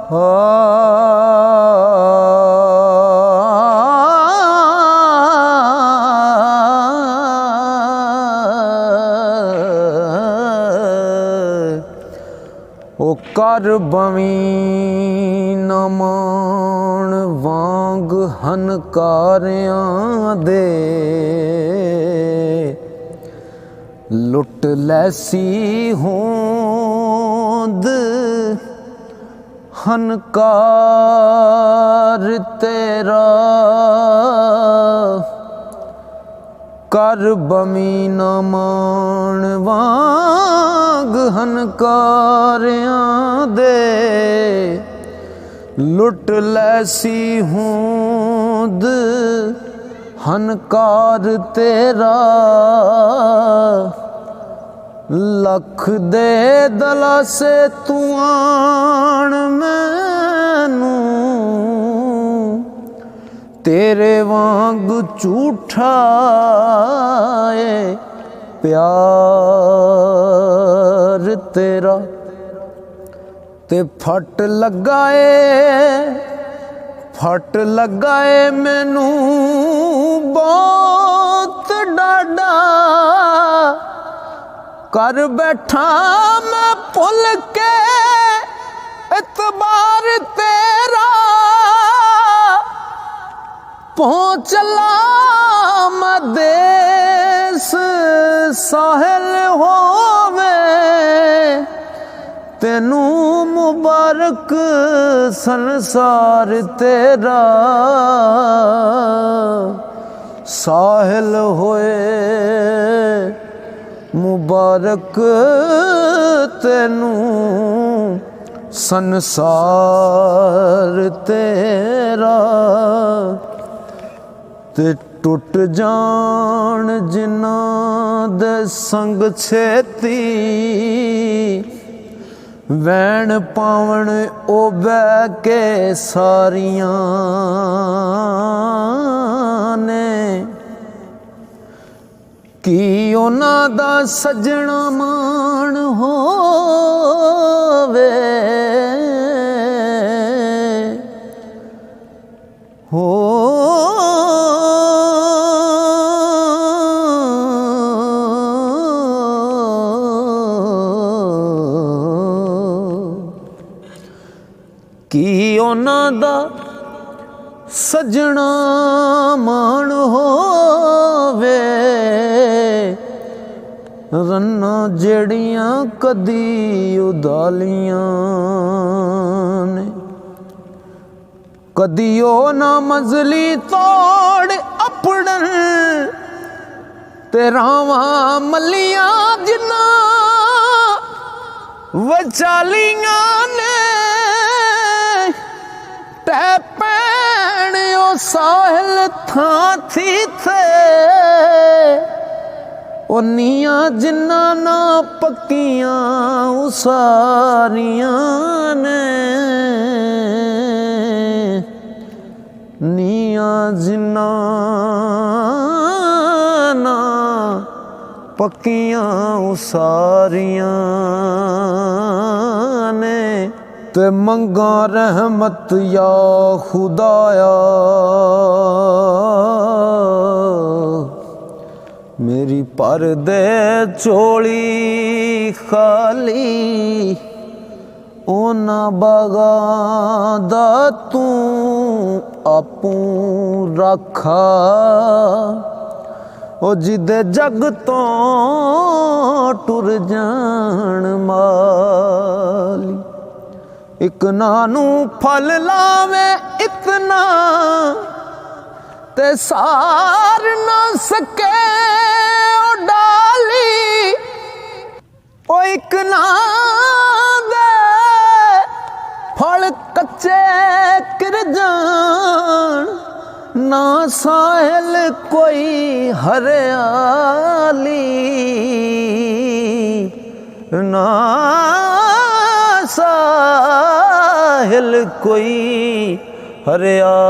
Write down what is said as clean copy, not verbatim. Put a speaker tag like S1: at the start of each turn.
S1: ओ कर बवी न मान वांग हनकारियां दे, लुट लैसी होंद हनकार तेरा। कर बमी न मान वांग हनकारियां दे, लुट लैसी होंद हनकार तेरा। लख दे दलासे तू आण मैनू, तेरे वांग झूठा है प्यार तेरा। ते फट लगाए मैनू बहुत डाडा। कर बैठा मैं भुल के इतबार तेरा, पहुँचला मैं देश साहिल होवे। तेनू मुबारक संसार तेरा, साहिल होए मुबारक तेनू संसार तेरा। ते टुट जान जिन्हां दे संग छेती, वैण पावण ओ बह के सारियां ने। की उन्हां दा सजना मान होवे, हो की उन्हां दा सजना मान होवे। रन्ना जेड़ियां कदी उदालियां ने, कदी ओ ना मंजली तोड़ अपड़न। ते रावां मलियां जिन्ना वचालियां ने, टै पैण ओ साहिल थां थी थे। ओ नियां जिन्ना ना पक्कियां उसारियां ने, नियां जिन्ना ना पक्कियां उसारियां ने। ते मंगा रहमत या खुदाया, मेरी पर दे चोली खाली। ओना बागां दा तू आपूं रखा, ओ जिदे जग तो टुर जान माली। इक नानू फल लावे इतना, ते सार ना सके ओ डाली। ओ इक ना दे फल कच्चे गिर जान, ना साहिल कोई हरियाली। ना साहिल कोई हरियाली।